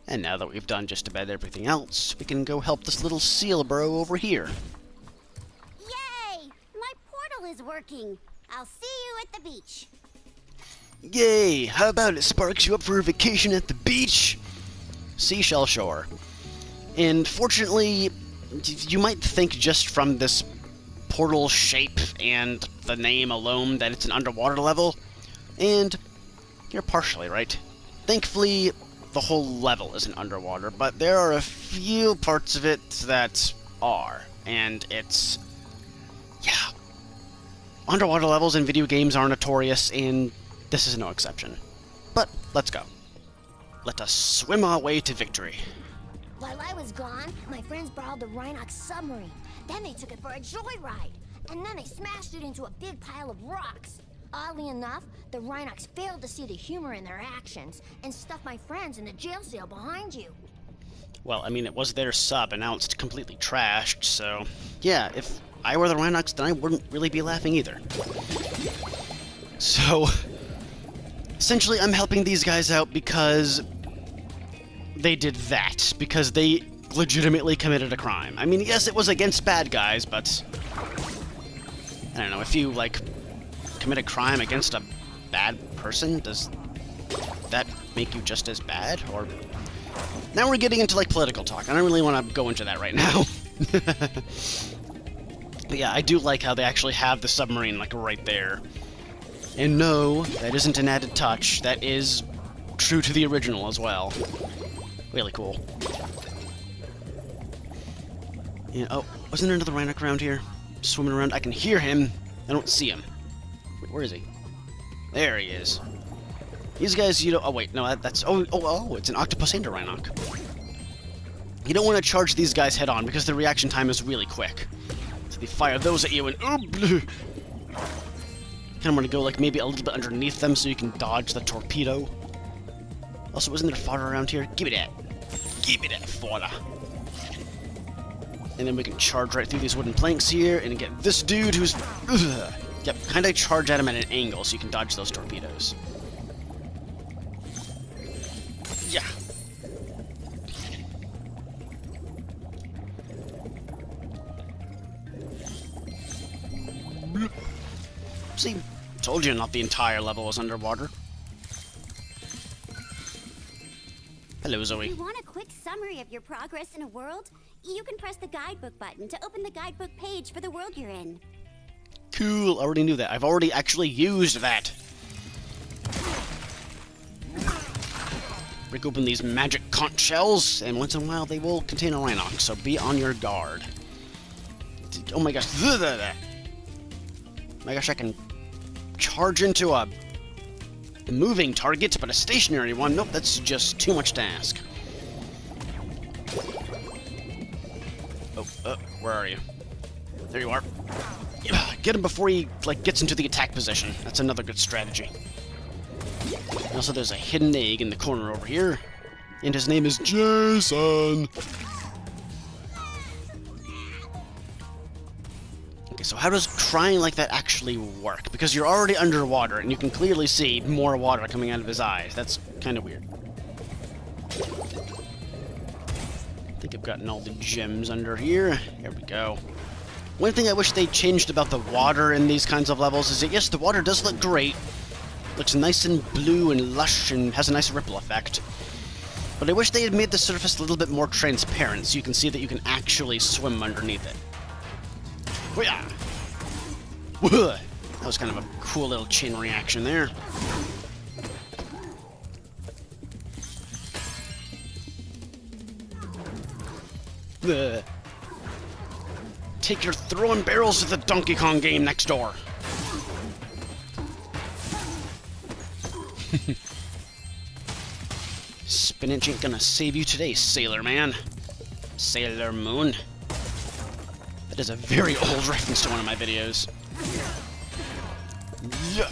And now that we've done just about everything else, we can go help this little seal bro over here. Yay! My portal is working. I'll see you at the beach. Yay! How about it sparks you up for a vacation at the beach? Seashell Shore. And fortunately, you might think just from this portal shape and the name alone that it's an underwater level, and you're partially right. Thankfully, the whole level isn't underwater, but there are a few parts of it that are, and it's... yeah. Underwater levels in video games are notorious, and this is no exception. But, let's go. Let us swim our way to victory. While I was gone, my friends borrowed the Reignited submarine. Then they took it for a joyride. And then they smashed it into a big pile of rocks. Oddly enough, the Reignites failed to see the humor in their actions and stuffed my friends in the jail cell behind you. Well, I mean, it was their sub, and now it's completely trashed, so... yeah, if I were the Reignites, then I wouldn't really be laughing either. So... essentially, I'm helping these guys out because... they did that. Because they legitimately committed a crime. I mean, yes, it was against bad guys, but... I don't know, if you, like, commit a crime against a bad person, does that make you just as bad? Or... now we're getting into, like, political talk. I don't really want to go into that right now. But yeah, I do like how they actually have the submarine, like, right there. And no, that isn't an added touch. That is true to the original as well. Really cool. Yeah, oh, wasn't there another Rhinoc around here? Swimming around? I can hear him. I don't see him. Wait, where is he? There he is. These guys, you know... oh, wait, no, that's... oh, it's an octopus and a Rhinoc. You don't want to charge these guys head-on, because the reaction time is really quick. So they fire those at you, and... kind of want to go, like, maybe a little bit underneath them so you can dodge the torpedo. Also, isn't there fodder around here? Give me that. Give me that fodder. And then we can charge right through these wooden planks here and get this dude who's... ugh. Yep, kind of charge at him at an angle so you can dodge those torpedoes. Yeah. Bloop. See, told you not the entire level was underwater. Hello, Zoe. If you want a quick summary of your progress in a world, you can press the guidebook button to open the guidebook page for the world you're in. Cool, I already knew that. I've already actually used that. Break open these magic conch shells, and once in a while they will contain a Rhinoc, so be on your guard. Oh my gosh. My gosh, I can charge into a moving target, but a stationary one? Nope, that's just too much to ask. Oh, where are you? There you are. Get him before he, like, gets into the attack position. That's another good strategy. Also, there's a hidden egg in the corner over here, and his name is Jason. Okay, so how does crying like that actually work? Because you're already underwater, and you can clearly see more water coming out of his eyes. That's kind of weird. I think I've gotten all the gems under here. There we go. One thing I wish they changed about the water in these kinds of levels is that, yes, the water does look great. Looks nice and blue and lush and has a nice ripple effect. But I wish they had made the surface a little bit more transparent so you can see that you can actually swim underneath it. Hoo-yah! That was kind of a cool little chain reaction there. Take your throwing barrels to the Donkey Kong game next door. Spinach ain't gonna save you today, Sailor Man. Sailor Moon. That is a very old reference to one of my videos. Yeah.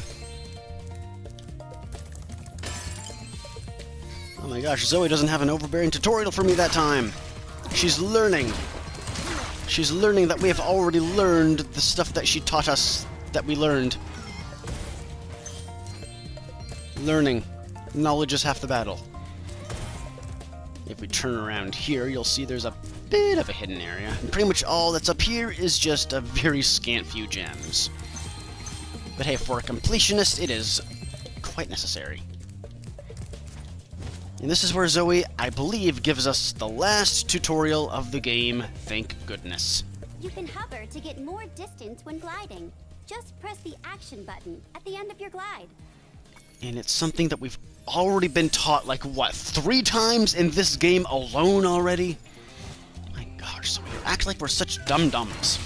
Oh my gosh, Zoe doesn't have an overbearing tutorial for me that time. She's learning. She's learning that we have already learned the stuff that she taught us that we learned. Learning. Knowledge is half the battle. If we turn around here, you'll see there's a bit of a hidden area. And pretty much all that's up here is just a very scant few gems. But hey, for a completionist, it is quite necessary. And this is where Zoe, I believe, gives us the last tutorial of the game, thank goodness. You can hover to get more distance when gliding. Just press the action button at the end of your glide. And it's something that we've already been taught, like, what, 3 times in this game alone already? My gosh, so we act like we're such dum-dums.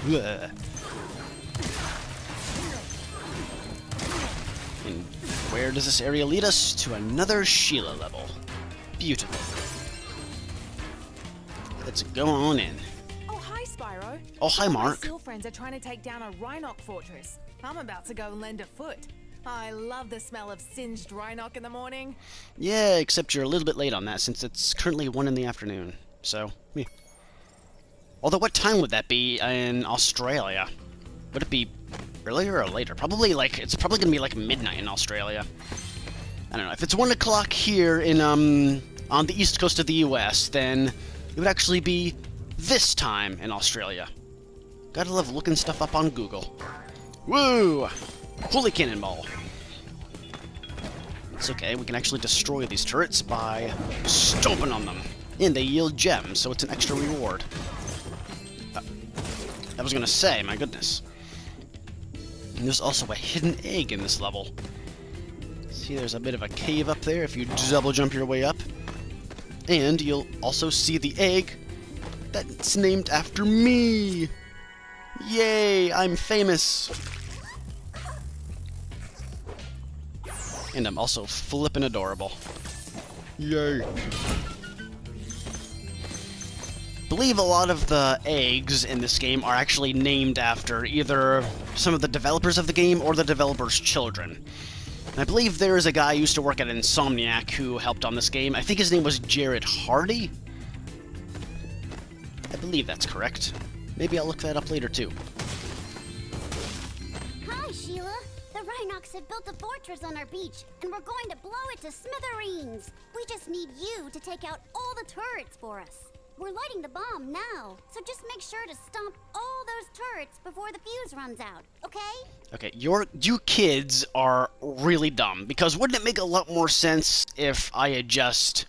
Ugh. And where does this area lead us? To another Sheila level. Beautiful. Let's go on in. Oh, hi, Spyro. Oh, hi, Mark. My seal friends are trying to take down a Rhinoc fortress. I'm about to go and lend a foot. I love the smell of singed Rhinoc in the morning. Yeah, except you're a little bit late on that since it's currently 1 in the afternoon. So, yeah. Although, what time would that be in Australia? Would it be earlier or later? Probably, like, it's probably gonna be like midnight in Australia. I don't know. If it's 1 o'clock here in, on the east coast of the US, then it would actually be this time in Australia. Gotta love looking stuff up on Google. Woo! Holy cannonball. It's okay, we can actually destroy these turrets by stomping on them. And they yield gems, so it's an extra reward. I was gonna say, my goodness. And there's also a hidden egg in this level. See, there's a bit of a cave up there if you double jump your way up. And you'll also see the egg that's named after me. Yay, I'm famous. And I'm also flippin' adorable. Yay. I believe a lot of the eggs in this game are actually named after either some of the developers of the game or the developers' children. And I believe there is a guy who used to work at Insomniac who helped on this game. I think his name was Jared Hardy. I believe that's correct. Maybe I'll look that up later too. Hi, Sheila. The Rhinocs have built a fortress on our beach, and we're going to blow it to smithereens. We just need you to take out all the turrets for us. We're lighting the bomb now, so just make sure to stomp all those turrets before the fuse runs out, okay? Okay, you kids are really dumb, because wouldn't it make a lot more sense if I had just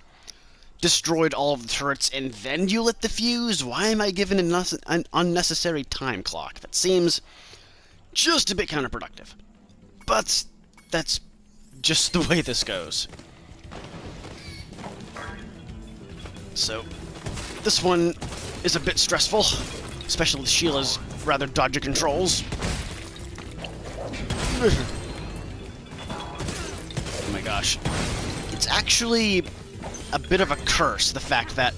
destroyed all of the turrets and then you lit the fuse? Why am I given an unnecessary time clock? That seems just a bit counterproductive. But that's just the way this goes. So, this one is a bit stressful, especially with Sheila's rather dodgy controls. Oh my gosh. It's actually a bit of a curse, the fact that,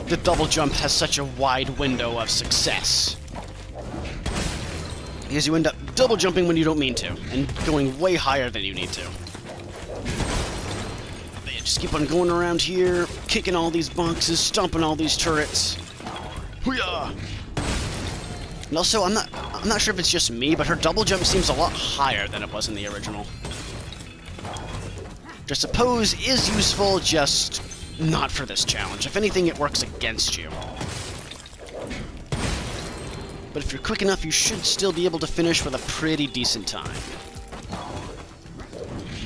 the double jump has such a wide window of success. Because you end up double jumping when you don't mean to, and going way higher than you need to. But yeah, just keep on going around here, kicking all these boxes, stomping all these turrets. Hoo-yah! And also, I'm not sure if it's just me, but her double jump seems a lot higher than it was in the original. Which I suppose is useful, just not for this challenge. If anything, it works against you. But if you're quick enough, you should still be able to finish with a pretty decent time.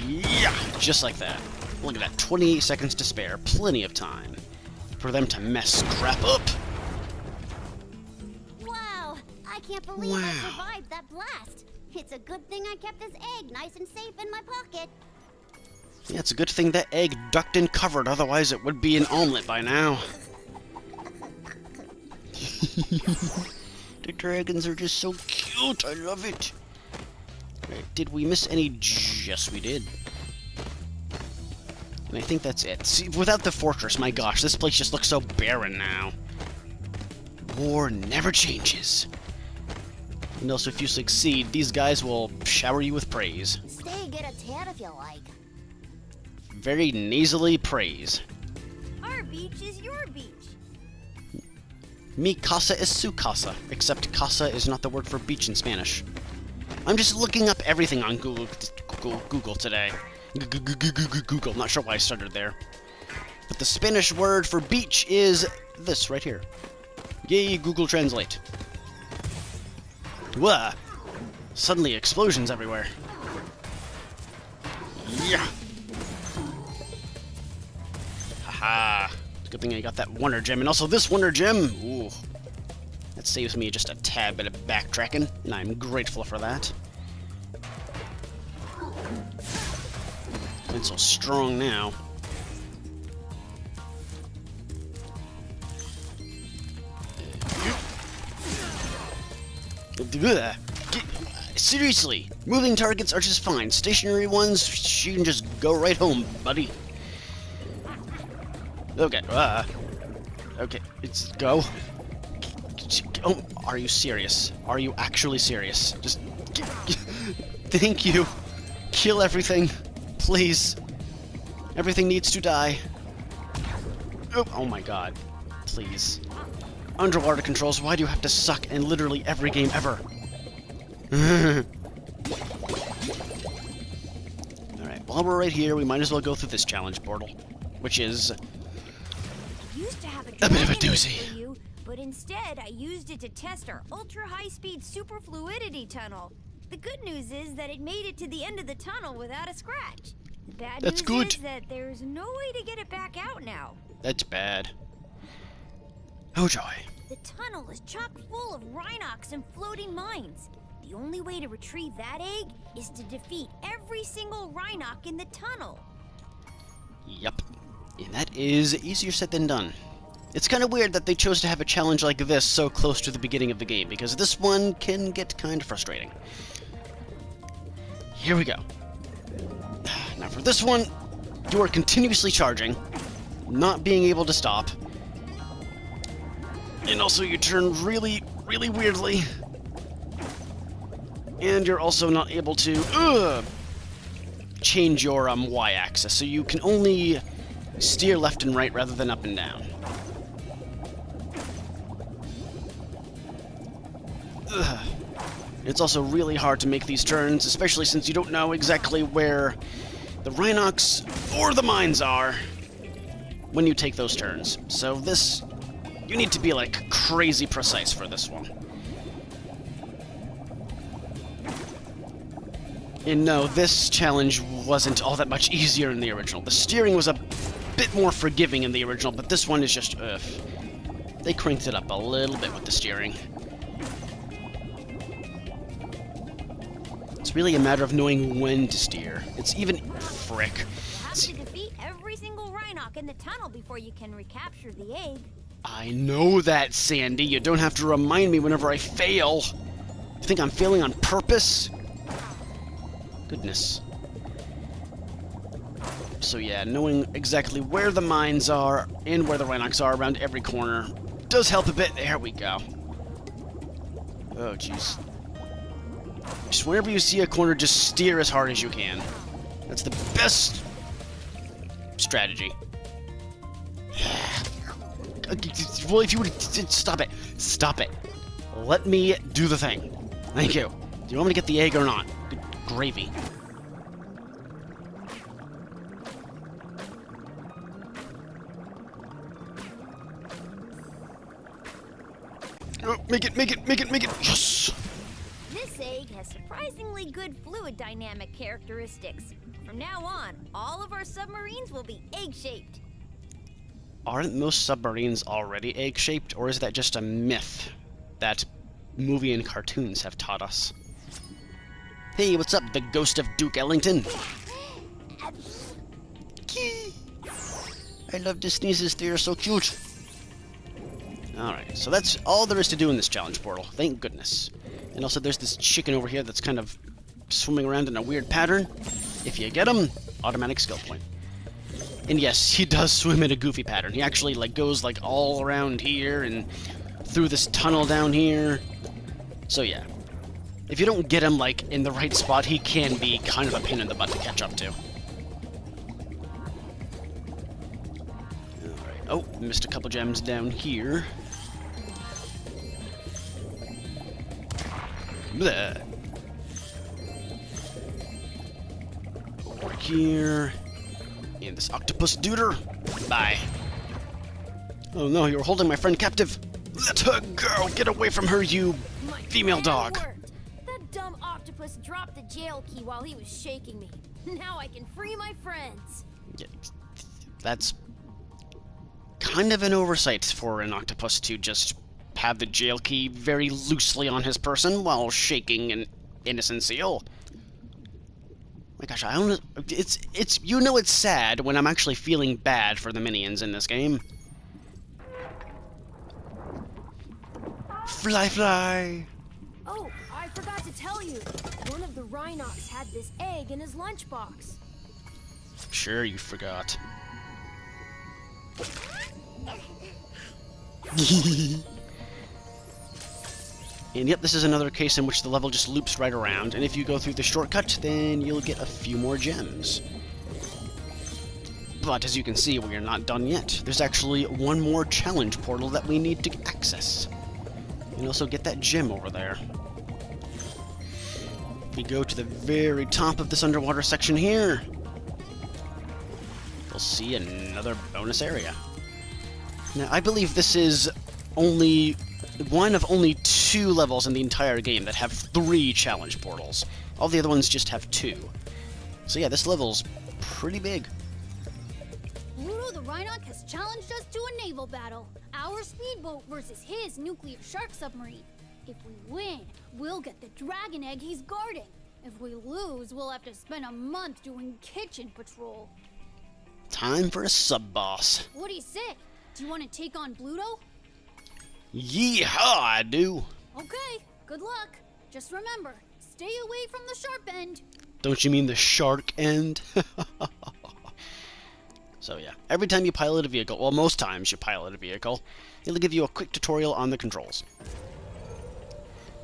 Yeah, just like that. Look at that, 28 seconds to spare. Plenty of time for them to mess crap up. Wow, I can't believe I survived that blast. It's a good thing I kept this egg nice and safe in my pocket. Yeah, it's a good thing that egg ducked and covered, otherwise it would be an omelet by now. The dragons are just so cute, I love it. Right, did we miss any? Yes, we did. And I think that's it. See, without the fortress, my gosh, this place just looks so barren now. War never changes. And also, if you succeed, these guys will shower you with praise. Stay, get a tan if you like. Very nasally praise. Our beach is your beach. Mi casa es su casa, except casa is not the word for beach in Spanish. I'm just looking up everything on Google Google today. Google. Not sure why I stuttered there. But the Spanish word for beach is this right here. Yay, Google Translate. Whoa! Suddenly explosions everywhere. Yeah! Haha! Good thing I got that Wonder Gem, and also this Wonder Gem! Ooh. That saves me just a tad bit of backtracking, and I'm grateful for that. Been so strong now. Seriously, moving targets are just fine. Stationary ones, you can just go right home, buddy. Okay, okay, it's go. Oh, are you serious? Are you actually serious? Just, thank you. Kill everything, please. Everything needs to die. Oh my god, please. Underwater controls, why do you have to suck in literally every game ever? Alright, while we're right here, we might as well go through this challenge portal, which is Used to have a bit of a doozy. for you, but instead I used it to test our ultra-high-speed superfluidity tunnel. The good news is that it made it to the end of the tunnel without a scratch. The bad That's news good. is that there's no way to get it back out now. That's bad. Oh joy. The tunnel is chock full of Rhinox and floating mines. The only way to retrieve that egg is to defeat every single Rhinox in the tunnel. Yep. And that is easier said than done. It's kind of weird that they chose to have a challenge like this so close to the beginning of the game, because this one can get kind of frustrating. Here we go. Now for this one, you are continuously charging, not being able to stop, and also you turn really, really weirdly, and you're also not able to change your y-axis, so you can only steer left and right rather than up and down. It's also really hard to make these turns, especially since you don't know exactly where the Rhinox or the mines are when you take those turns. So this, you need to be like crazy precise for this one. And no, this challenge wasn't all that much easier in the original. The steering was a bit more forgiving in the original, but this one is just, they cranked it up a little bit with the steering. It's really a matter of knowing when to steer. It's even... frick. You have to defeat every single Rhinox in the tunnel before you can recapture the egg. I know that, Sandy. You don't have to remind me whenever I fail. You think I'm failing on purpose? Goodness. So yeah, knowing exactly where the mines are and where the Rhinox are around every corner does help a bit. There we go. Oh, jeez. Just whenever you see a corner, just steer as hard as you can. That's the best strategy. Well, if you would... Stop it. Stop it. Let me do the thing. Thank you. Do you want me to get the egg or not? Good gravy. Oh, make it, make it, make it, make it. Yes! This egg has surprisingly good fluid dynamic characteristics. From now on, all of our submarines will be egg-shaped. Aren't most submarines already egg-shaped, or is that just a myth that movie and cartoons have taught us? Hey, what's up, the ghost of Duke Ellington? I love the sneezes, they are so cute. Alright, so that's all there is to do in this challenge portal, thank goodness. And also there's this chicken over here that's kind of swimming around in a weird pattern. If you get him, automatic skill point. And yes, he does swim in a goofy pattern. He actually like goes like all around here and through this tunnel down here. So yeah, if you don't get him like in the right spot, he can be kind of a pain in the butt to catch up to. Alright, oh, missed a couple gems down here. Bleh. here. And this octopus duder. Bye. Oh no, you're holding my friend captive. Let her go! Get away from her, you My female plan dog. worked. That dumb octopus dropped the jail key while he was shaking me. Now I can free my friends. Yeah, that's kind of an oversight for an octopus to just have the jail key very loosely on his person while shaking an innocent seal. My gosh, I don't. It's you know it's sad when I'm actually feeling bad for the minions in this game. Fly, fly. Oh, I forgot to tell you. One of the Rhinocs had this egg in his lunchbox. Sure, you forgot. And yep, this is another case in which the level just loops right around, and if you go through the shortcut, then you'll get a few more gems. But as you can see, we are not done yet. There's actually one more challenge portal that we need to access. And also get that gem over there. If we go to the very top of this underwater section here, you'll see another bonus area. Now, I believe this is only one of only 2 levels in the entire game that have 3 challenge portals. All the other ones just have 2. So yeah, this level's pretty big. Pluto the Rhinoc has challenged us to a naval battle. Our speedboat versus his nuclear shark submarine. If we win, we'll get the dragon egg he's guarding. If we lose, we'll have to spend a month doing kitchen patrol. Time for a sub-boss. What do you say? Do you want to take on Pluto? Yeehaw, I do. Okay, good luck. Just remember, stay away from the sharp end. Don't you mean the shark end? So yeah, every time you pilot a vehicle, well, most times you pilot a vehicle, it'll give you a quick tutorial on the controls.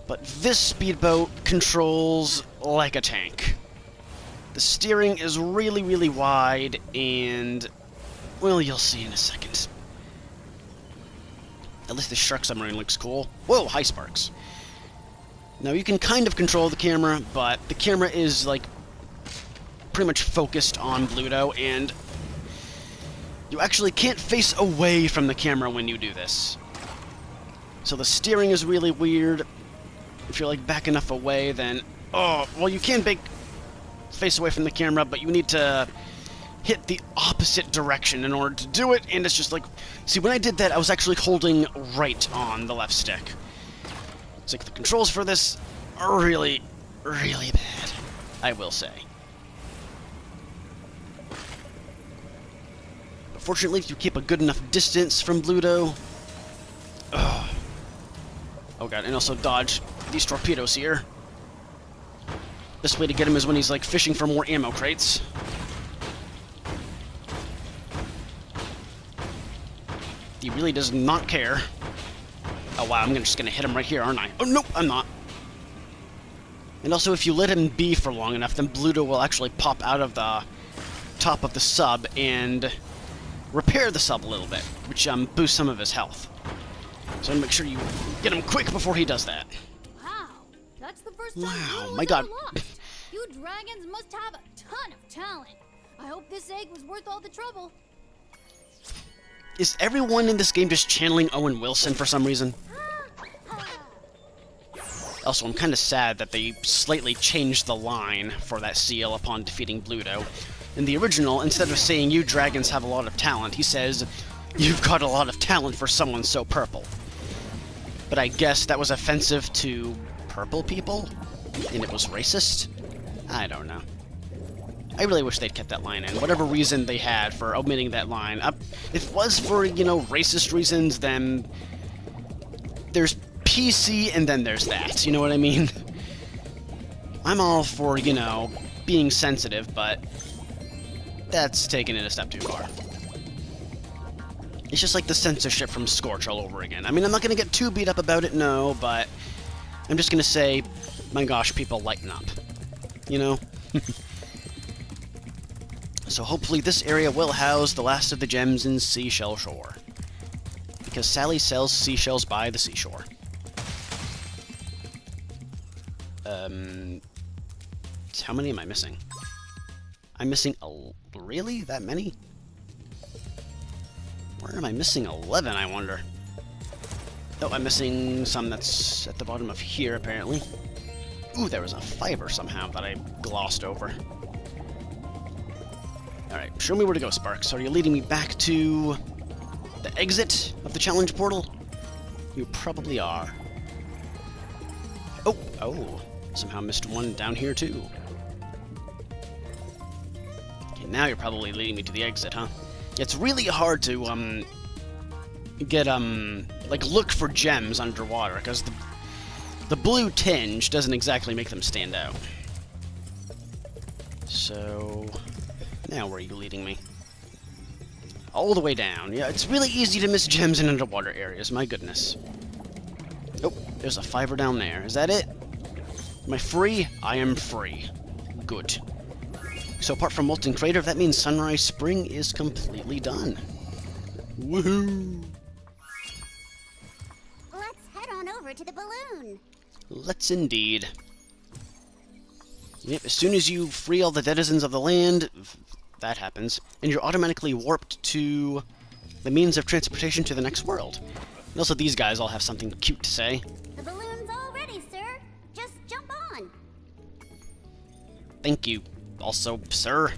But this speedboat controls like a tank. The steering is really, really wide, and, well, you'll see in a second. At least the shark submarine looks cool. Whoa, hi, Sparks. Now, you can kind of control the camera, but the camera is, like, pretty much focused on Pluto, and you actually can't face away from the camera when you do this. So the steering is really weird. If you're, like, back enough away, then... Oh, well, you can face away from the camera, but you need to hit the opposite direction in order to do it, and it's just like... See, when I did that, I was actually holding right on the left stick. It's like the controls for this are really, really bad, I will say. But fortunately, if you keep a good enough distance from Pluto... Oh god, and also dodge these torpedoes here. Best way to get him is when he's, like, fishing for more ammo crates. He really does not care. Oh wow, I'm just gonna hit him right here, aren't I? Oh nope, I'm not. And also, if you let him be for long enough, then Pluto will actually pop out of the top of the sub and repair the sub a little bit, which boosts some of his health. So make sure you get him quick before he does that. Wow, that's the first time Wow, Pluto my has god. ever lost. You dragons must have a ton of talent. I hope this egg was worth all the trouble. Is everyone in this game just channeling Owen Wilson for some reason? Also, I'm kind of sad that they slightly changed the line for that seal upon defeating Pluto. In the original, instead of saying, "You dragons have a lot of talent," he says, "You've got a lot of talent for someone so purple." But I guess that was offensive to purple people? And it was racist? I don't know. I really wish they'd kept that line in. Whatever reason they had for omitting that line. If it was for, you know, racist reasons, then there's PC and then there's that. You know what I mean? I'm all for, you know, being sensitive, but that's taking it a step too far. It's just like the censorship from Scorch all over again. I mean, I'm not going to get too beat up about it, no, but I'm just going to say, my gosh, people, lighten up. You know? So hopefully this area will house the last of the gems in Seashell Shore. Because Sally sells seashells by the seashore. How many am I missing? I'm missing really? That many? Where am I missing 11, I wonder? Oh, I'm missing some that's at the bottom of here, apparently. Ooh, there was a fiber somehow that I glossed over. Alright, show me where to go, Sparks. Are you leading me back to the exit of the challenge portal? You probably are. Oh, somehow missed one down here, too. Okay, now you're probably leading me to the exit, huh? It's really hard to, get, like, look for gems underwater, because the blue tinge doesn't exactly make them stand out. So, now where are you leading me? All the way down. Yeah, it's really easy to miss gems in underwater areas, my goodness. Oh, there's a fiber down there. Is that it? Am I free? I am free. Good. So apart from Molten Crater, that means Sunrise Spring is completely done. Woohoo! Let's head on over to the balloon. Let's indeed. Yep, as soon as you free all the denizens of the land, that happens, and you're automatically warped to the means of transportation to the next world. And also, these guys all have something cute to say. The balloon's all ready, sir. Just jump on. Thank you. Also, sir.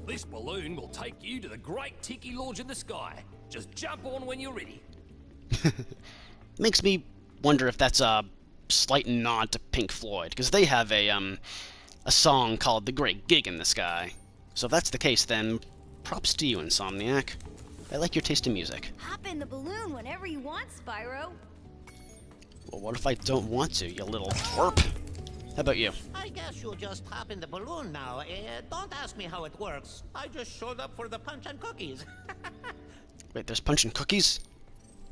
This balloon will take you to the great Tiki Lodge in the sky. Just jump on when you're ready. Makes me wonder if that's a slight nod to Pink Floyd, because they have a song called The Great Gig in the Sky. So if that's the case, then props to you, Insomniac. I like your taste in music. Hop in the balloon whenever you want, Spyro. Well, what if I don't want to, you little twerp? How about you? I guess you'll just hop in the balloon now. Don't ask me how it works. I just showed up for the punch and cookies. Wait, there's punch and cookies?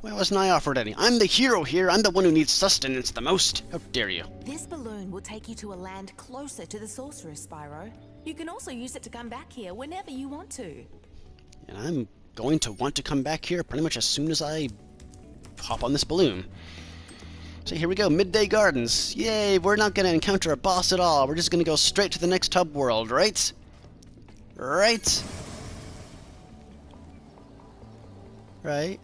Why wasn't I offered any? I'm the hero here. I'm the one who needs sustenance the most. How dare you? This balloon will take you to a land closer to the sorceress, Spyro. You can also use it to come back here whenever you want to. And I'm going to want to come back here pretty much as soon as I hop on this balloon. So here we go, Midday Gardens. Yay, we're not going to encounter a boss at all. We're just going to go straight to the next hub world, right? Right? Right?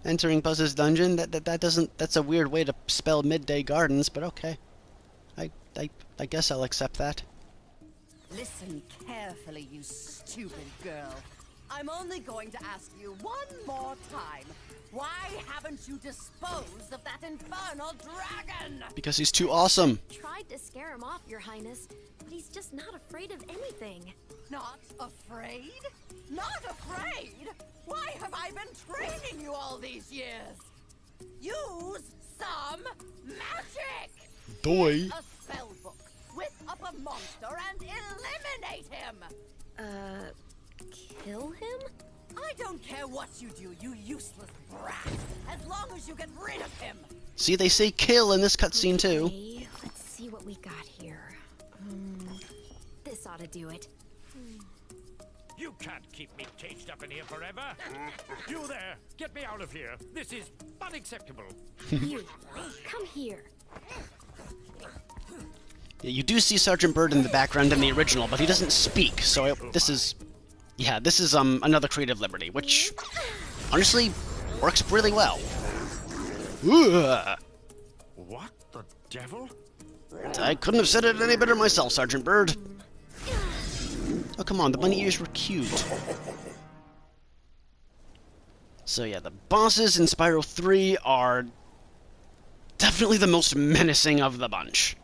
Entering Buzz's dungeon? That doesn't... That's a weird way to spell Midday Gardens, but okay. I guess I'll accept that. Listen carefully, you stupid girl. I'm only going to ask you one more time. Why haven't you disposed of that infernal dragon? Because he's too awesome. Tried to scare him off, Your Highness, but he's just not afraid of anything. Not afraid? Not afraid? Why have I been training you all these years? Use some magic! Boy. A spell book. Whip up a monster and eliminate him! Kill him? I don't care what you do, you useless brat, as long as you get rid of him! See, they say kill in this cutscene too. Okay, let's see what we got here. This ought to do it. You can't keep me caged up in here forever. You there, get me out of here. This is unacceptable. You, come here. Yeah, you do see Sergeant Bird in the background in the original, but he doesn't speak, so this is... Yeah, this is another creative liberty, which, honestly, works really well. Ugh. What the devil? I couldn't have said it any better myself, Sergeant Bird. Oh, come on, the bunny ears were cute. So yeah, the bosses in Spyro 3 are definitely the most menacing of the bunch.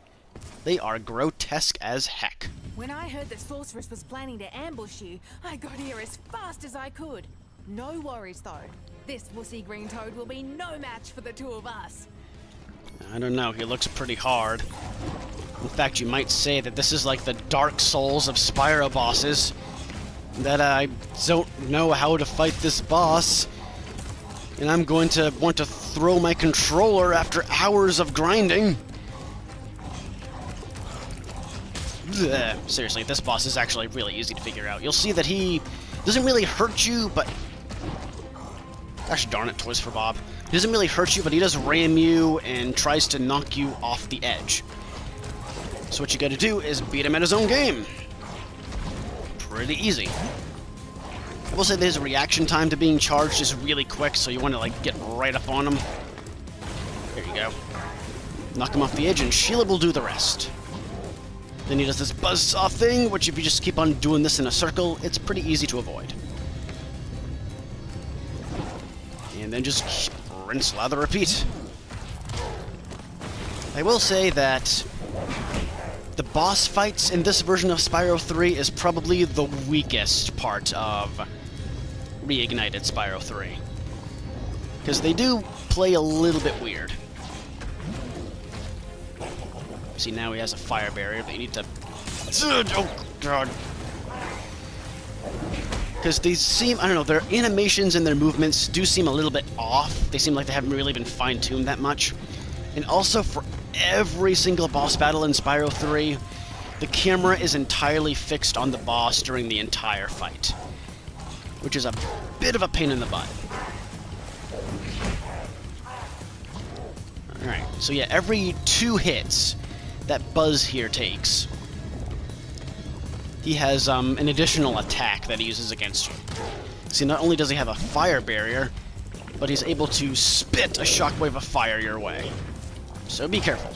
They are grotesque as heck. When I heard that Sorceress was planning to ambush you, I got here as fast as I could. No worries, though. This wussy green toad will be no match for the two of us. I don't know, he looks pretty hard. In fact, you might say that this is like the Dark Souls of Spyro bosses. That I don't know how to fight this boss. And I'm going to want to throw my controller after hours of grinding. Ugh. Seriously, this boss is actually really easy to figure out. You'll see that he doesn't really hurt you, but... Gosh darn it, Toys for Bob. He doesn't really hurt you, but he does ram you and tries to knock you off the edge. So what you gotta do is beat him at his own game. pretty easy. I will say his reaction time to being charged is really quick, so you want to like get right up on him. There you go. Knock him off the edge, and Sheila will do the rest. Then he does this buzzsaw thing, which if you just keep on doing this in a circle, it's pretty easy to avoid. And then just rinse, lather, repeat. I will say that the boss fights in this version of Spyro 3 is probably the weakest part of Reignited Spyro 3. Because they do play a little bit weird. See, now he has a fire barrier, but you need to... Oh, God. Because these seem, I don't know, their animations and their movements do seem a little bit off. They seem like they haven't really been fine-tuned that much. And also, for every single boss battle in Spyro 3, the camera is entirely fixed on the boss during the entire fight. Which is a bit of a pain in the butt. Alright, so yeah, every 2 hits that Buzz here takes, he has an additional attack that he uses against you. See, not only does he have a fire barrier, but he's able to spit a shockwave of fire your way. So be careful.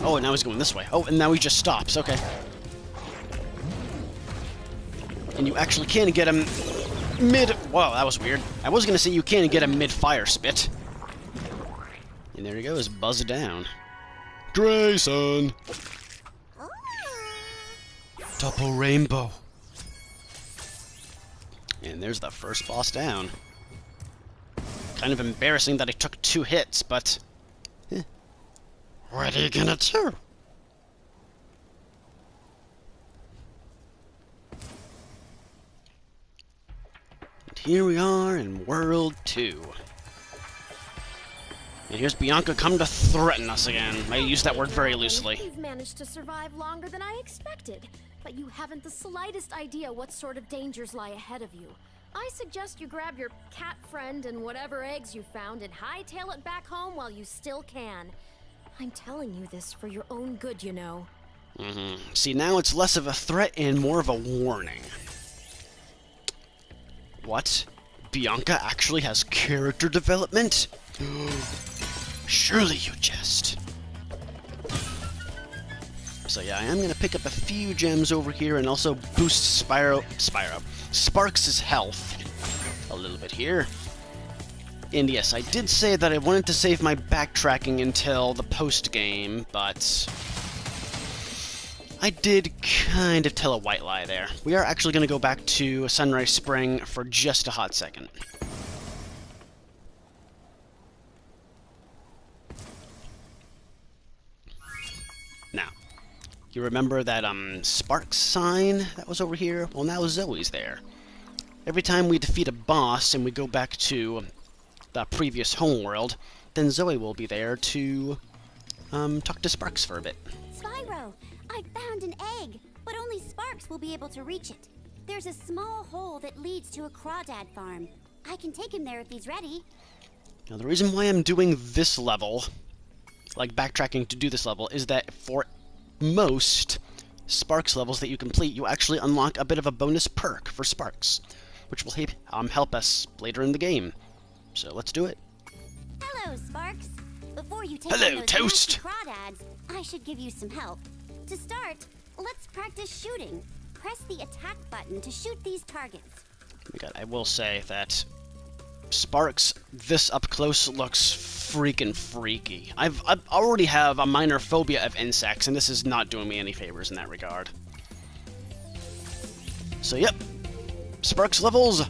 Oh, and now he's going this way. Oh, and now he just stops. Okay. And you actually can get him mid... Whoa, that was weird. I was going to say you can get him mid-fire spit. And there he goes, buzz down. Grayson! Double rainbow. And there's the first boss down. Kind of embarrassing that he took 2 hits, but... what are you gonna do? And here we are in World 2. And here's Bianca come to threaten us again. I use that word very loosely. You've managed to survive longer than I expected, but you haven't the slightest idea what sort of dangers lie ahead of you. I suggest you grab your cat friend and whatever eggs you found and hightail it back home while you still can. I'm telling you this for your own good, you know. See, now it's less of a threat and more of a warning. What? Bianca actually has character development? Surely you jest. So yeah, I am going to pick up a few gems over here and also boost Sparks' health a little bit here. And yes, I did say that I wanted to save my backtracking until the post-game, but I did kind of tell a white lie there. We are actually going to go back to Sunrise Spring for just a hot second. Now, you remember that Sparks sign that was over here? Well, now Zoe's there. Every time we defeat a boss and we go back to the previous homeworld, then Zoe will be there to talk to Sparks for a bit. Spyro, I found an egg, but only Sparks will be able to reach it. There's a small hole that leads to a crawdad farm. I can take him there if he's ready. Now, the reason why I'm doing this level, like backtracking to do this level, is that for most Sparks levels that you complete, you actually unlock a bit of a bonus perk for Sparks, which will help us later in the game. So let's do it. Hello, Sparks. Before you take Hello, on those Toast. nasty crawdads, I should give you some help. To start, let's practice shooting. Press the attack button to shoot these targets. Oh my God, I will say that Sparks this up close looks freaking freaky. I already have a minor phobia of insects, and this is not doing me any favors in that regard. So yep, Sparks levels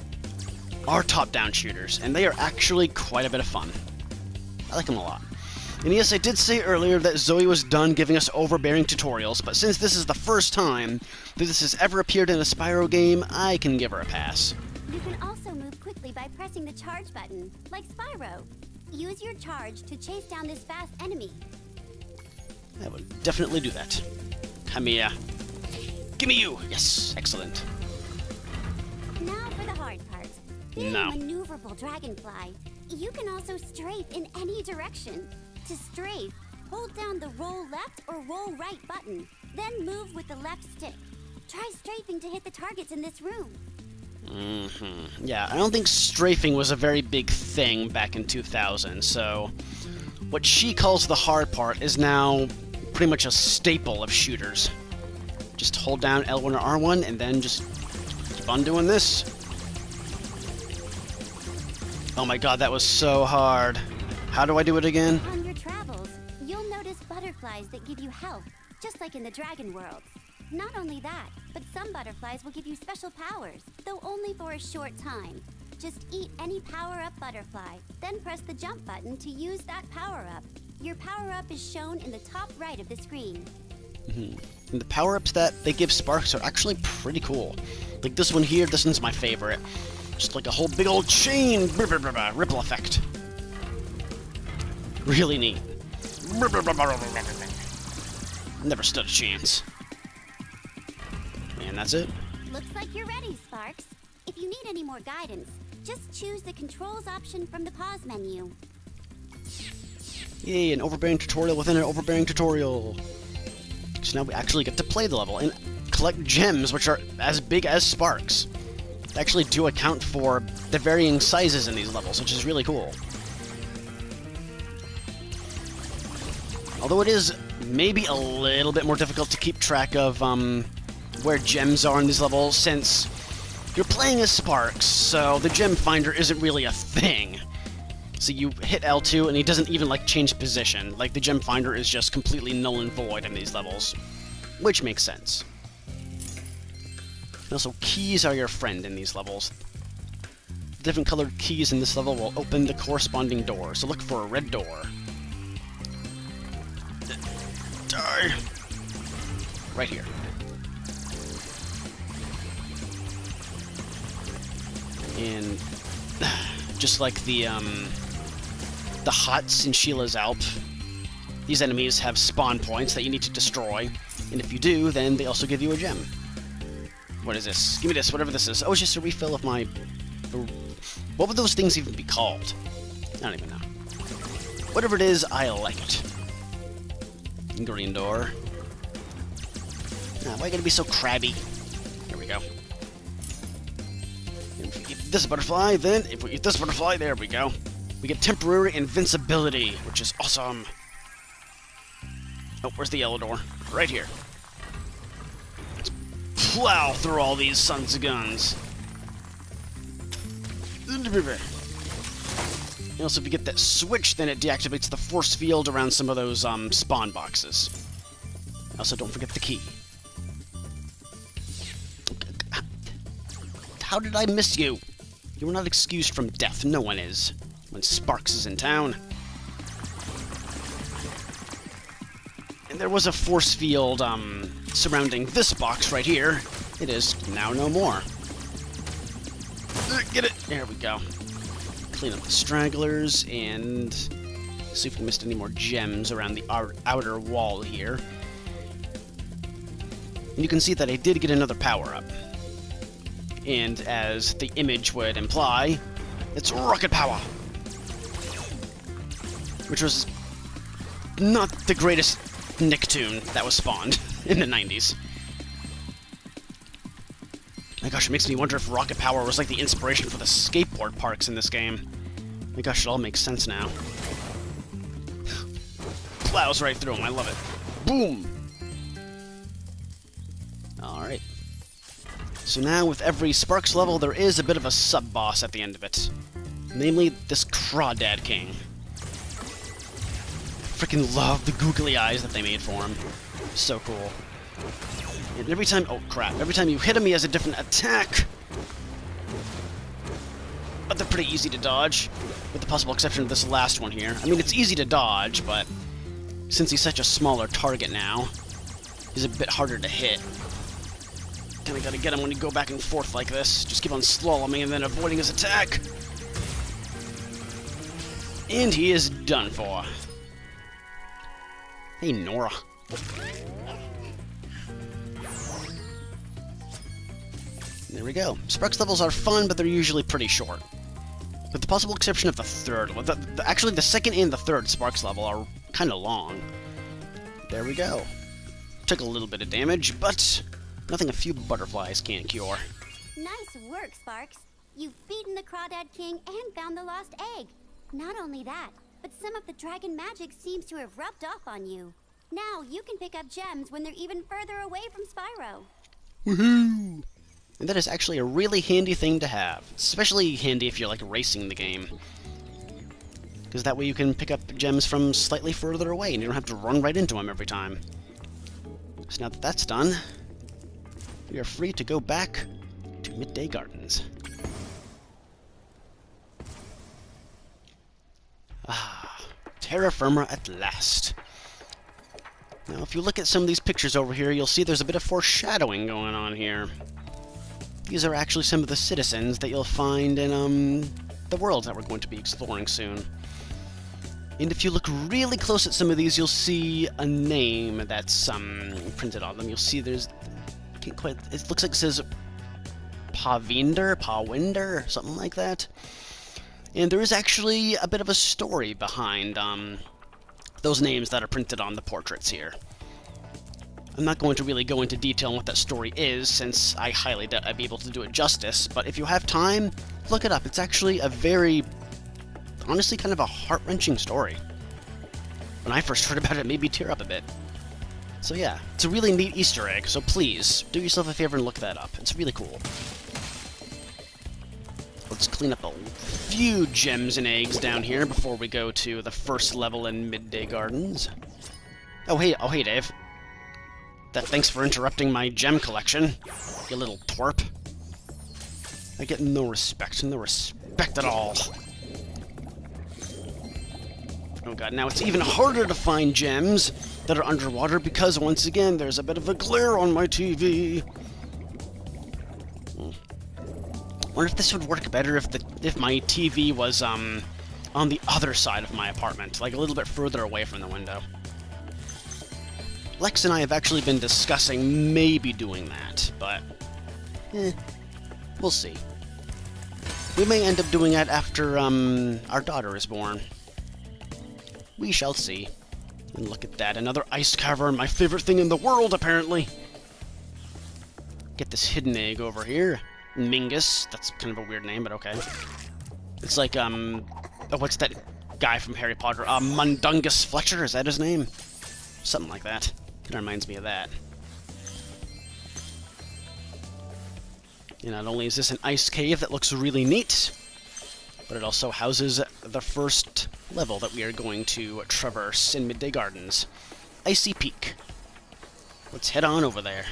are top-down shooters, and they are actually quite a bit of fun. I like them a lot. And yes, I did say earlier that Zoe was done giving us overbearing tutorials, but since this is the first time that this has ever appeared in a Spyro game, I can give her a pass. You can also move quickly by pressing the charge button, like Spyro. Use your charge to chase down this fast enemy. I will definitely do that. Come here. Gimme you! Yes, excellent. Now for the hard part. Being No. a maneuverable dragonfly, you can also strafe in any direction. To strafe, hold down the roll left or roll right button, then move with the left stick. Try strafing to hit the targets in this room. Yeah, I don't think strafing was a very big thing back in 2000, so what she calls the hard part is now pretty much a staple of shooters. Just hold down L1 or R1 and then just keep on doing this. Oh my god, that was so hard. How do I do it again? On your travels, you'll notice butterflies that give you health, just like in the dragon world. Not only that, but some butterflies will give you special powers, though only for a short time. Just eat any power-up butterfly, then press the jump button to use that power-up. Your power-up is shown in the top right of the screen. And the power-ups that they give Sparks are actually pretty cool. Like this one here, this one's my favorite. Just like a whole big old chain ripple effect. Really neat. Never stood a chance. And that's it. Looks like you're ready, Sparks. If you need any more guidance, just choose the controls option from the pause menu. Yay, an overbearing tutorial within an overbearing tutorial. So now we actually get to play the level and collect gems, which are as big as Sparks. They actually do account for the varying sizes in these levels, which is really cool. Although it is maybe a little bit more difficult to keep track of where gems are in these levels, since you're playing as Sparks, so the gem finder isn't really a thing. So you hit L2 and he doesn't even like change position. Like the gem finder is just completely null and void in these levels, which makes sense. And also, keys are your friend in these levels. Different colored keys in this level will open the corresponding door, so look for a red door. Die! Right here. And just like the Huts in Sheila's Alp, these enemies have spawn points that you need to destroy, and if you do, then they also give you a gem. What is this? Give me this, whatever this is. Oh, it's just a refill of my... What would those things even be called? I don't even know. Whatever it is, I like it. Green door. Why you gotta be so crabby? There we go. And if we eat this butterfly, then if we eat this butterfly, there we go. We get temporary invincibility, which is awesome. Oh, where's the yellow door? Right here. Let's plow through all these sons of guns. And also, if you get that switch, then it deactivates the force field around some of those spawn boxes. Also, don't forget the key. How did I miss you? You were not excused from death. No one is. When Sparks is in town. And there was a force field surrounding this box right here. It is now no more. Get it! There we go. Clean up the stragglers and see if we missed any more gems around the outer wall here. And you can see that I did get another power-up. And as the image would imply, it's rocket power! Which was not the greatest Nicktoon that was spawned in the 90s. My gosh, it makes me wonder if rocket power was like the inspiration for the skateboard parks in this game. My gosh, it all makes sense now. Plows right through him, I love it. Boom! Alright. So now, with every Sparks level, there is a bit of a sub-boss at the end of it. Namely, this Crawdad King. Freaking love the googly eyes that they made for him. So cool. And every time... Oh, crap. Every time you hit him, he has a different attack. But they're pretty easy to dodge, with the possible exception of this last one here. I mean, it's easy to dodge, but since he's such a smaller target now, he's a bit harder to hit. Kinda gotta get him when you go back and forth like this. Just keep on slaloming and then avoiding his attack. And he is done for. Hey, Nora. There we go. Sparks levels are fun, but they're usually pretty short. With the possible exception of the third one. Actually, the second and the third Sparks level are kind of long. There we go. Took a little bit of damage, but nothing a few butterflies can't cure. Nice work, Sparks. You've beaten the Crawdad King and found the lost egg. Not only that, but some of the dragon magic seems to have rubbed off on you. Now you can pick up gems when they're even further away from Spyro. Woohoo! And that is actually a really handy thing to have. Especially handy if you're like racing the game. Because that way you can pick up gems from slightly further away and you don't have to run right into them every time. So now that that's done, we are free to go back to Midday Gardens. Ah, terra firma at last. Now, if you look at some of these pictures over here, you'll see there's a bit of foreshadowing going on here. These are actually some of the citizens that you'll find in, the world that we're going to be exploring soon. And if you look really close at some of these, you'll see a name that's, printed on them. You'll see there's... can't quite... it looks like it says Pawinder, something like that. And there is actually a bit of a story behind, those names that are printed on the portraits here. I'm not going to really go into detail on what that story is, since I highly doubt I'd be able to do it justice, but if you have time, look it up. It's actually a very, honestly, kind of a heart-wrenching story. When I first heard about it, it made me tear up a bit. So yeah, it's a really neat Easter egg, so please, do yourself a favor and look that up. It's really cool. Let's clean up a few gems and eggs down here before we go to the first level in Midday Gardens. Oh hey Dave. Thanks for interrupting my gem collection, you little twerp. I get no respect at all. Oh god, now it's even harder to find gems that are underwater because, once again, there's a bit of a glare on my TV. Wonder if this would work better if my TV was, on the other side of my apartment, like a little bit further away from the window. Lex and I have actually been discussing maybe doing that, but, we'll see. We may end up doing that after, our daughter is born. We shall see. And look at that, another ice cavern, my favorite thing in the world, apparently. Get this hidden egg over here. Mingus, that's kind of a weird name, but okay. It's like, oh, what's that guy from Harry Potter? Mundungus Fletcher, is that his name? Something like that. Kind of reminds me of that. And not only is this an ice cave that looks really neat, but it also houses the first level that we are going to traverse in Midday Gardens. Icy Peak. Let's head on over there.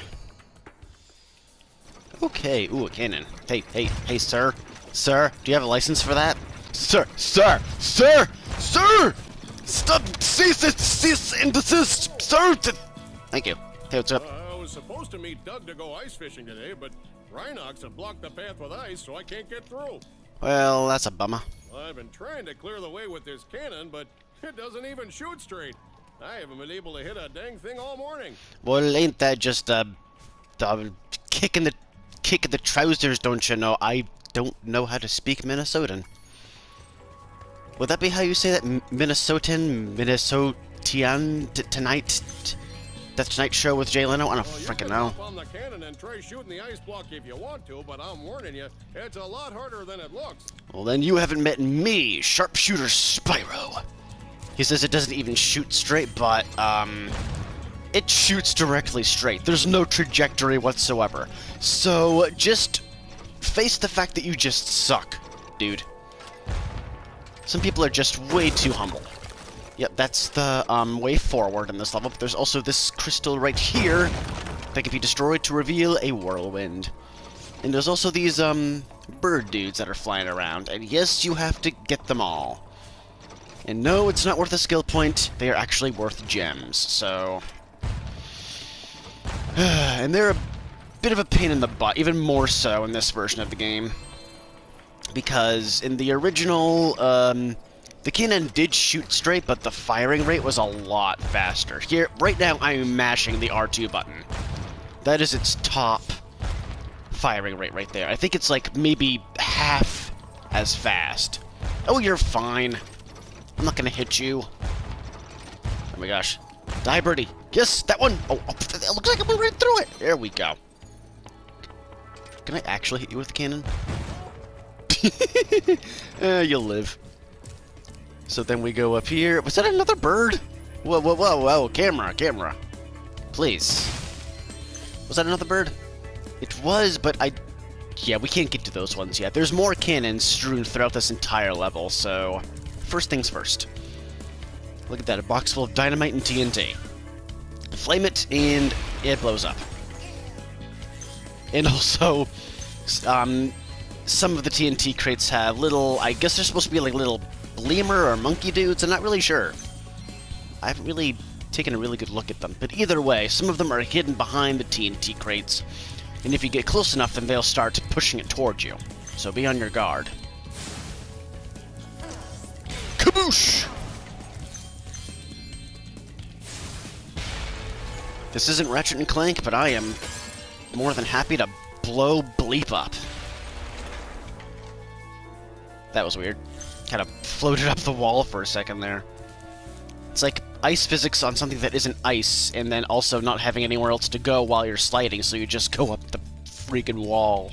Okay, ooh, a cannon. Hey, sir. Sir, do you have a license for that? Sir! Stop! Cease and desist! Sir! Thank you. Hey, what's up? I was supposed to meet Doug to go ice fishing today, but Rhinox have blocked the path with ice, so I can't get through. Well, that's a bummer. I've been trying to clear the way with this cannon, but it doesn't even shoot straight. I haven't been able to hit a dang thing all morning. Well, ain't that just kick in the trousers, don't you know? I don't know how to speak Minnesotan. Would that be how you say that? Minnesotian tonight? That's tonight's show with Jay Leno? I don't freaking know. You can hop on the cannon and try shooting the ice block if you want to, but I'm warning you, it's a lot harder than it looks. Well, then you haven't met me, Sharpshooter Spyro. He says it doesn't even shoot straight, but, it shoots directly straight. There's no trajectory whatsoever. So, just face the fact that you just suck, dude. Some people are just way too humble. Yep, that's the way forward in this level, but there's also this crystal right here that can be destroyed to reveal a whirlwind. And there's also these bird dudes that are flying around, and yes, you have to get them all. And no, it's not worth a skill point, they are actually worth gems, so... and they're a bit of a pain in the butt, even more so in this version of the game. Because in the original, the cannon did shoot straight, but the firing rate was a lot faster. Here, right now, I'm mashing the R2 button. That is its top firing rate right there. I think it's like maybe half as fast. Oh, you're fine. I'm not gonna hit you. Oh my gosh. Die, birdie. Yes, that one. Oh, it looks like I went right through it. There we go. Can I actually hit you with the cannon? You'll live. So then we go up here. Was that another bird? Whoa, whoa, whoa, whoa. Camera, camera. Please. Was that another bird? It was, but yeah, we can't get to those ones yet. There's more cannons strewn throughout this entire level, so first things first. Look at that, a box full of dynamite and TNT. Flame it, and it blows up. And also, some of the TNT crates have little, I guess they're supposed to be like little lemur or monkey dudes, I'm not really sure. I haven't really taken a really good look at them, but either way, some of them are hidden behind the TNT crates, and if you get close enough, then they'll start pushing it towards you. So be on your guard. Kaboosh! This isn't Ratchet & Clank, but I am more than happy to blow bleep up. That was weird. Kind of floated up the wall for a second there. It's like ice physics on something that isn't ice, and then also not having anywhere else to go while you're sliding, so you just go up the freaking wall.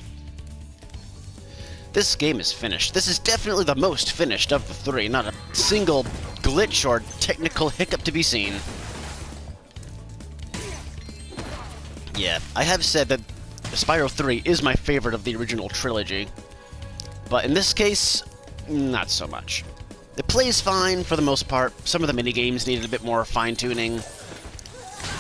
This game is finished. This is definitely the most finished of the three. Not a single glitch or technical hiccup to be seen. Yeah, I have said that Spyro 3 is my favorite of the original trilogy, but in this case, not so much. It plays fine for the most part. Some of the minigames needed a bit more fine-tuning,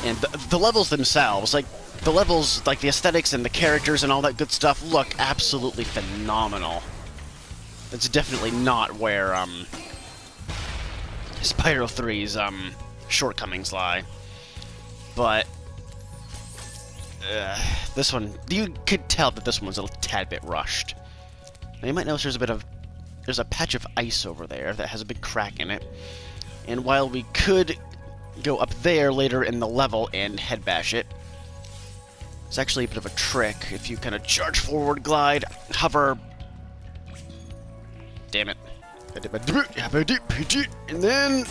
and the levels themselves, like the levels, like the aesthetics and the characters and all that good stuff, look absolutely phenomenal. That's definitely not where Spyro 3's shortcomings lie, but this one, you could tell that this one was a tad bit rushed. Now you might notice there's a patch of ice over there that has a big crack in it, and while we could go up there later in the level and head bash it, it's actually a bit of a trick. If you kind of charge forward, glide, hover, damn it, and then,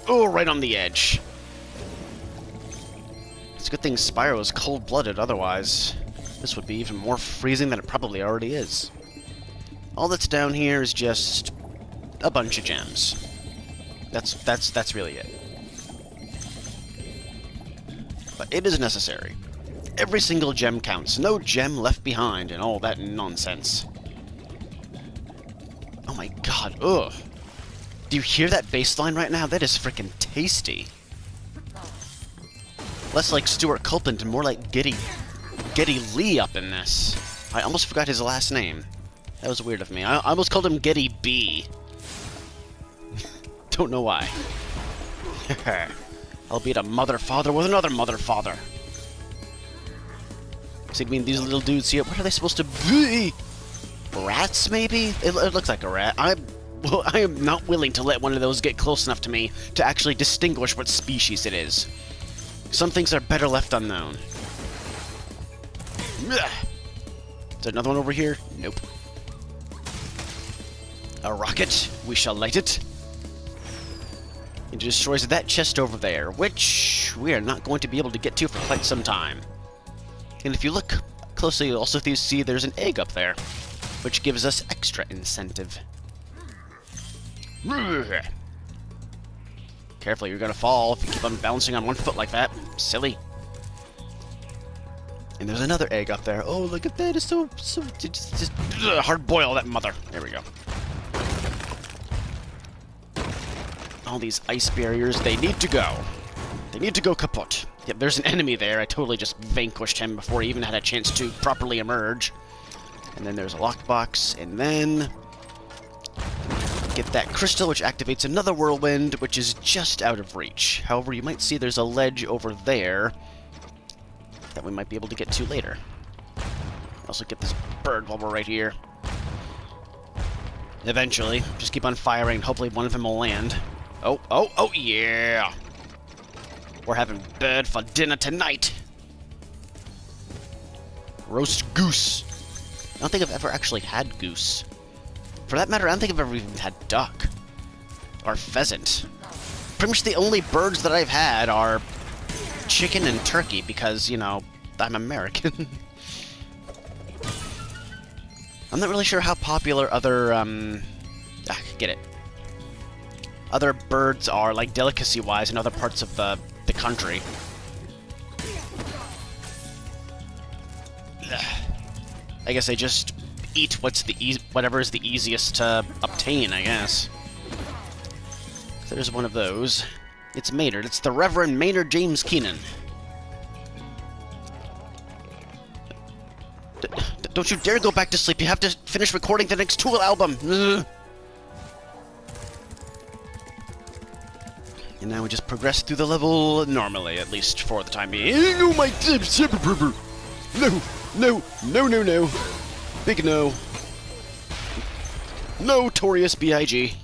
oh, right on the edge. It's a good thing Spyro is cold-blooded, otherwise this would be even more freezing than it probably already is. All that's down here is just a bunch of gems. That's really it. But it is necessary. Every single gem counts. No gem left behind and all that nonsense. Oh my god, ugh. Do you hear that bass line right now? That is freaking tasty. Less like Stuart Copeland and more like Geddy Lee up in this. I almost forgot his last name. That was weird of me. I almost called him Geddy B. Don't know why. I'll beat a mother-father with another mother-father. So you mean these little dudes here? What are they supposed to be? Rats, maybe? It looks like a rat. I am not willing to let one of those get close enough to me to actually distinguish what species it is. Some things are better left unknown. Is there another one over here? Nope. A rocket. We shall light it. It destroys that chest over there, which we are not going to be able to get to for quite some time. And if you look closely, you'll also see there's an egg up there, which gives us extra incentive. Careful, you're gonna fall if you keep on bouncing on one foot like that. Silly. And there's another egg up there. Oh, look at that. It's so just hard boil that mother. There we go. All these ice barriers, they need to go. They need to go kaput. Yep, there's an enemy there. I totally just vanquished him before he even had a chance to properly emerge. And then there's a lockbox, and then get that crystal, which activates another whirlwind, which is just out of reach. However, you might see there's a ledge over there that we might be able to get to later. Also get this bird while we're right here. Eventually. Just keep on firing, and hopefully one of them will land. Oh, yeah! We're having bird for dinner tonight! Roast goose. I don't think I've ever actually had goose. For that matter, I don't think I've ever even had duck. Or pheasant. Pretty much the only birds that I've had are chicken and turkey because, you know, I'm American. I'm not really sure how popular other, get it. Other birds are, like, delicacy-wise in other parts of the country. I guess they just eat whatever is the easiest to obtain, I guess. There's one of those. It's Maynard. It's the Reverend Maynard James Keenan. Don't you dare go back to sleep. You have to finish recording the next Tool album. Ugh. And now we just progress through the level normally, at least for the time being. No, my no, no, no, no, no. Big no. Notorious B.I.G.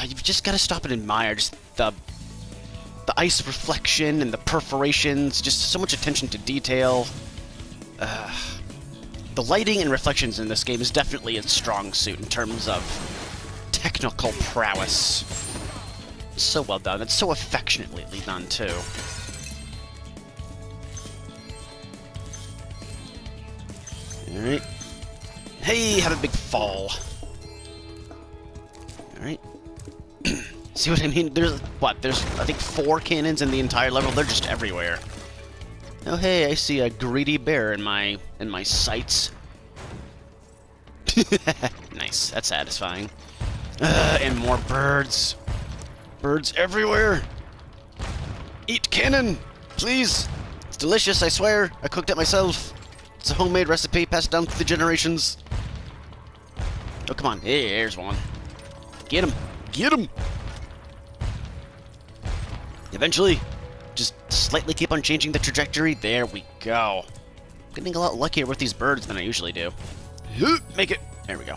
You've just gotta stop and admire just the ice reflection and the perforations, just so much attention to detail. The lighting and reflections in this game is definitely its strong suit in terms of technical prowess. It's so well done. It's so affectionately done, too. Alright. Hey, have a big fall. Alright. See what I mean? There's, I think 4 cannons in the entire level. They're just everywhere. Oh, hey, I see a greedy bear in my sights. Nice. That's satisfying. And more birds. Birds everywhere. Eat cannon, please. It's delicious, I swear. I cooked it myself. It's a homemade recipe passed down through the generations. Oh, come on. Hey, there's one. Get him. Get him. Eventually, just slightly keep on changing the trajectory. There we go. Getting a lot luckier with these birds than I usually do. Make it. There we go.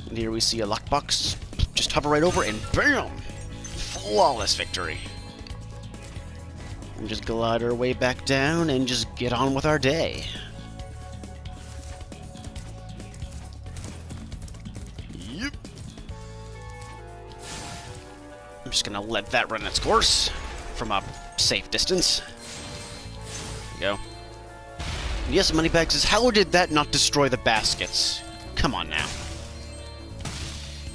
And here we see a lockbox. Just hover right over and bam! Flawless victory. And just glide our way back down and just get on with our day. Yep. I'm just gonna let that run its course from a safe distance. There we go. And yes, Moneybags says, how did that not destroy the baskets? Come on now.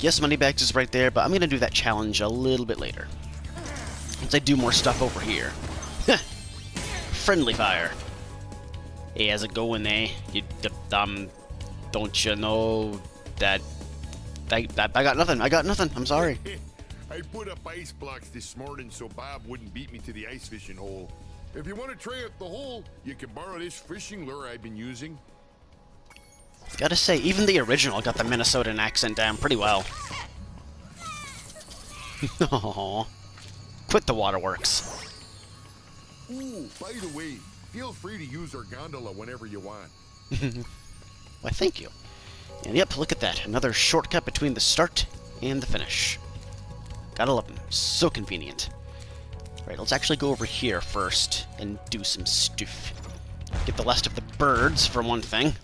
Yes, Moneybags is right there, but I'm gonna do that challenge a little bit later. Once I do more stuff over here. Friendly fire. Hey, how's it going, eh? Don't you know that I got nothing. I got nothing. I'm sorry. I put up ice blocks this morning so Bob wouldn't beat me to the ice fishing hole. If you want to try out the hole, you can borrow this fishing lure I've been using. Gotta say, even the original got the Minnesotan accent down pretty well. Aww. Quit the waterworks. Ooh, by the way, feel free to use our gondola whenever you want. Why, thank you. And yep, look at that. Another shortcut between the start and the finish. Gotta love them. So convenient. Alright, let's actually go over here first and do some stuff. Get the last of the birds, for one thing.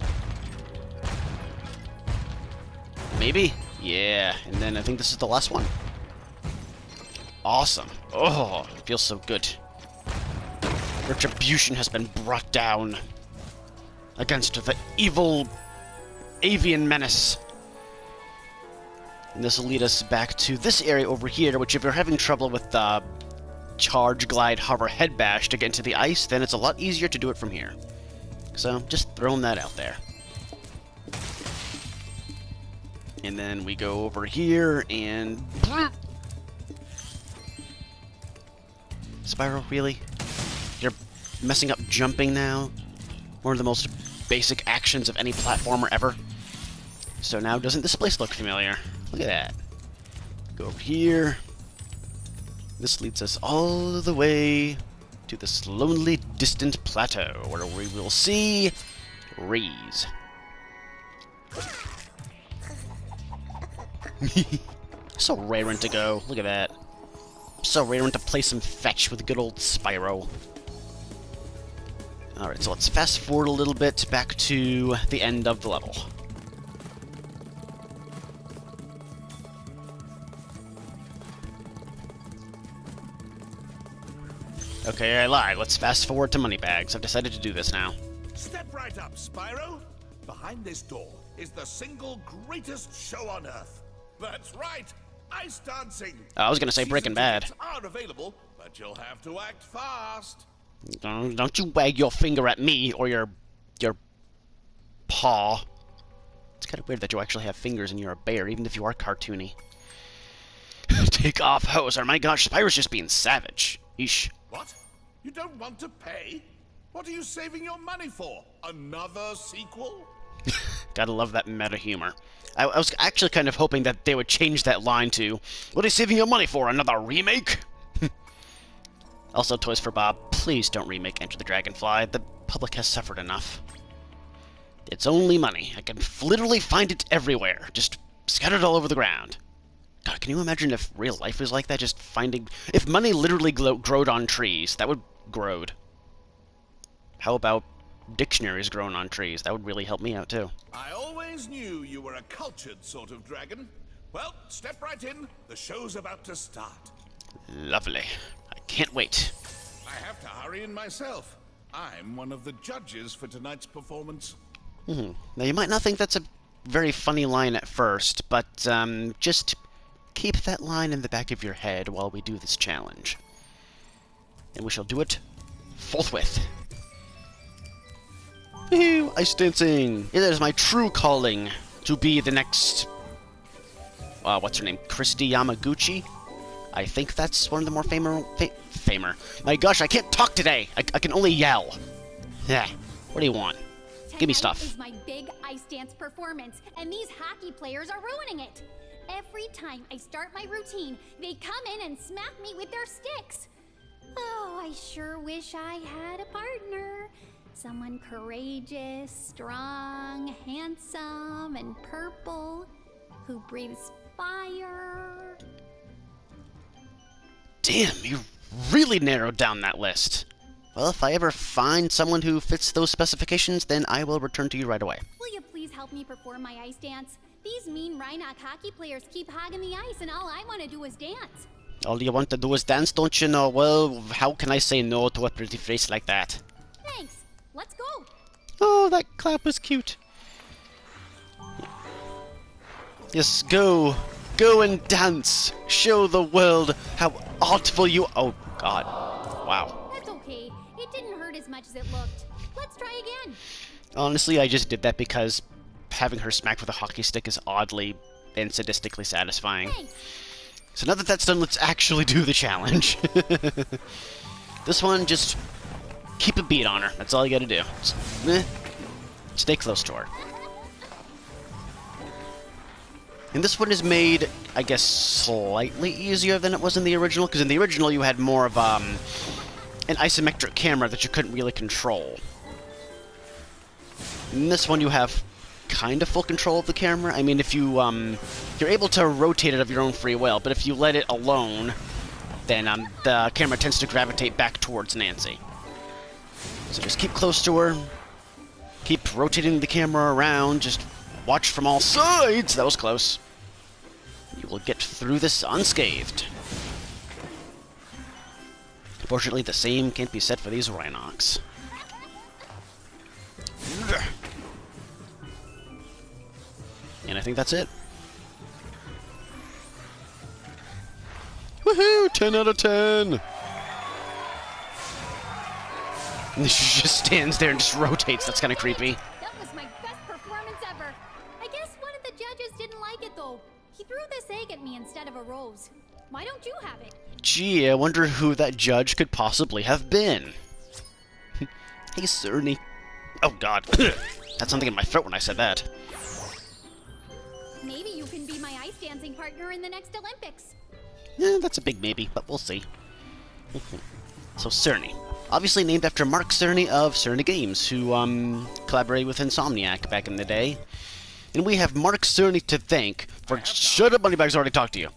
Maybe? Yeah, and then I think this is the last one. Awesome. Oh, it feels so good. Retribution has been brought down against the evil avian menace. And this will lead us back to this area over here, which if you're having trouble with the charge, glide, hover, head bash to get into the ice, then it's a lot easier to do it from here. So, just throwing that out there. And then we go over here and... Spyro, really? You're messing up jumping now? One of the most basic actions of any platformer ever. So now, doesn't this place look familiar? Look at that. Go over here. This leads us all the way to this lonely, distant plateau, where we will see Rees. So raring to go. Look at that. So raring to play some fetch with good old Spyro. Alright, so let's fast forward a little bit back to the end of the level. Okay, I lied. Let's fast forward to Moneybags. I've decided to do this now. Step right up, Spyro. Behind this door is the single greatest show on Earth. That's right, ice dancing. I was gonna say Breaking Bad. Tickets are available, but you'll have to act fast. Don't you wag your finger at me or your paw. It's kind of weird that you actually have fingers and you're a bear, even if you are cartoony. Take off, Hoser. My gosh, Spyro's just being savage. Eesh. What? You don't want to pay? What are you saving your money for? Another sequel? Gotta love that meta humor. I was actually kind of hoping that they would change that line to, what are you saving your money for, another remake? Also, Toys for Bob, please don't remake Enter the Dragonfly. The public has suffered enough. It's only money. I can literally find it everywhere, just scattered all over the ground. God, can you imagine if real life was like that? Just finding... If money literally growed on trees, that would growed. How about dictionaries growing on trees? That would really help me out, too. I always knew you were a cultured sort of dragon. Well, step right in. The show's about to start. Lovely. I can't wait. I have to hurry in myself. I'm one of the judges for tonight's performance. Now, you might not think that's a very funny line at first, but just keep that line in the back of your head while we do this challenge. And we shall do it forthwith. Woohoo! Ice dancing! It is my true calling to be the next... what's her name? Christy Yamaguchi? I think that's one of the more famer. My gosh, I can't talk today! I can only yell. Yeah. What do you want? Give me stuff. Tonight is my big ice dance performance, and these hockey players are ruining it. Every time I start my routine, they come in and smack me with their sticks. Oh, I sure wish I had a partner. Someone courageous, strong, handsome, and purple, who breathes fire. Damn, you really narrowed down that list. Well, if I ever find someone who fits those specifications, then I will return to you right away. Will you please help me perform my ice dance? These mean Rhinoc hockey players keep hogging the ice, and all I want to do is dance. All you want to do is dance, don't you know? Well, how can I say no to a pretty face like that? Thanks. Let's go. Oh, that clap was cute. Yes, go. Go and dance. Show the world how artful you... Oh, God. Wow. That's okay. It didn't hurt as much as it looked. Let's try again. Honestly, I just did that because having her smack with a hockey stick is oddly and sadistically satisfying. Thanks. So now that that's done, let's actually do the challenge. This one, just keep a beat on her. That's all you gotta do. Stay close to her. And this one is made, I guess, slightly easier than it was in the original, because in the original you had more of an isometric camera that you couldn't really control. In this one you have kind of full control of the camera. I mean, if you, you're able to rotate it of your own free will, but if you let it alone, then the camera tends to gravitate back towards Nancy. So just keep close to her, keep rotating the camera around, just watch from all sides. That was close. You will get through this unscathed. Unfortunately, the same can't be said for these Rhinocs. And I think that's it. Woohoo! 10 out of 10! And she just stands there and just rotates. That's kind of creepy. That was my best performance ever. I guess one of the judges didn't like it, though. He threw this egg at me instead of a rose. Why don't you have it? Gee, I wonder who that judge could possibly have been. Hey, Cerny. Oh, God. Had something in my throat when I said that. Maybe you can be my ice dancing partner in the next Olympics. Yeah, that's a big maybe, but we'll see. So, Cerny. Obviously named after Mark Cerny of Cerny Games, who collaborated with Insomniac back in the day. And we have Mark Cerny to thank for... Shut up, Moneybags, already talked to you.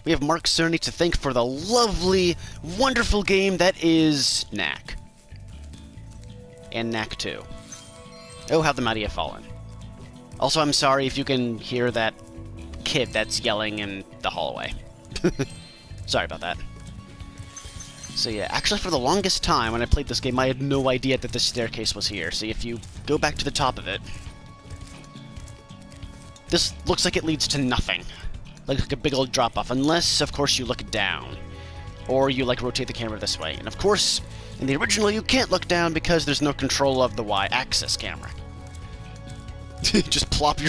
We have Mark Cerny to thank for the lovely, wonderful game that is Knack. And Knack 2. Oh, how the mighty have fallen. Also, I'm sorry if you can hear that kid that's yelling in the hallway. Sorry about that. So yeah, actually for the longest time when I played this game, I had no idea that this staircase was here. See, if you go back to the top of it, this looks like it leads to nothing. Like a big old drop-off, unless, of course, you look down. Or you, like, rotate the camera this way. And of course, in the original, you can't look down because there's no control of the Y-axis camera. Just plop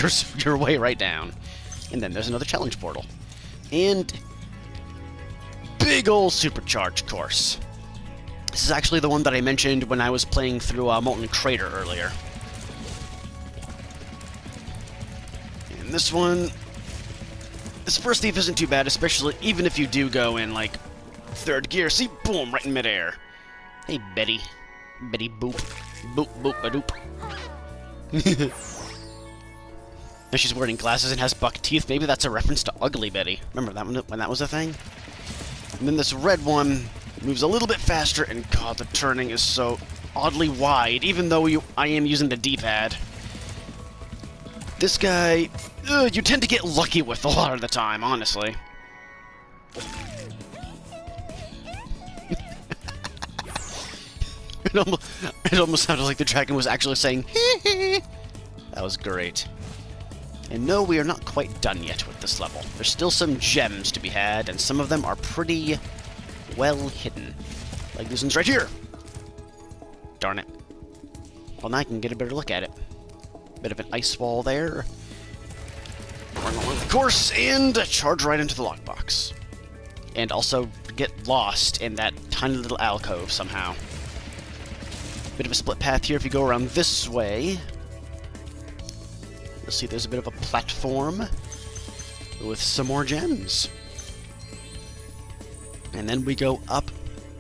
your way right down. And then there's another challenge portal. And big ol' supercharged course. This is actually the one that I mentioned when I was playing through Molten Crater earlier. And this one, this first thief isn't too bad, especially even if you do go in, like, third gear. See, boom, right in midair. Hey, Betty. Betty boop. Boop, boop, a-doop. Now she's wearing glasses and has buck teeth. Maybe that's a reference to Ugly Betty. Remember that one when that was a thing? And then this red one moves a little bit faster, and god, the turning is so oddly wide, even though I am using the D-pad. This guy, you tend to get lucky with a lot of the time, honestly. It almost sounded like the dragon was actually saying, hee hee. That was great. And no, we are not quite done yet with this level. There's still some gems to be had, and some of them are pretty well hidden. Like this one's right here. Darn it. Well, now I can get a better look at it. Bit of an ice wall there. Run along the course, and charge right into the lockbox. And also get lost in that tiny little alcove somehow. Bit of a split path here if you go around this way. You'll see there's a bit of a platform with some more gems. And then we go up,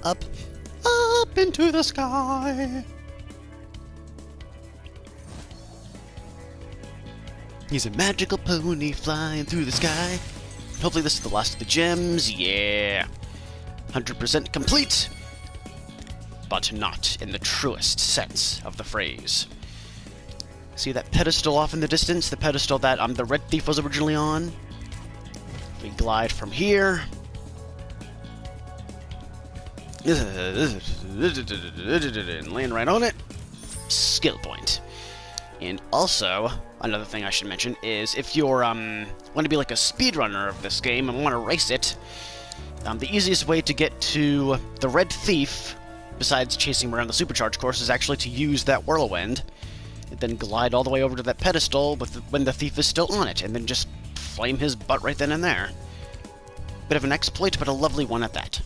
up, up into the sky. He's a magical pony flying through the sky. Hopefully this is the last of the gems. Yeah. 100% complete. But not in the truest sense of the phrase. See that pedestal off in the distance? The pedestal that the Red Thief was originally on? We glide from here. And land right on it. Skill point. And also, another thing I should mention is if you're want to be like a speedrunner of this game and want to race it, the easiest way to get to the Red Thief, besides chasing him around the supercharged course, is actually to use that whirlwind, and then glide all the way over to that pedestal when the thief is still on it, and then just flame his butt right then and there. Bit of an exploit, but a lovely one at that.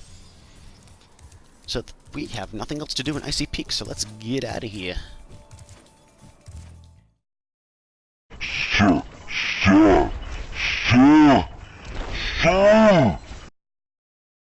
So we have nothing else to do in Icy Peak, so let's get out of here. Sure.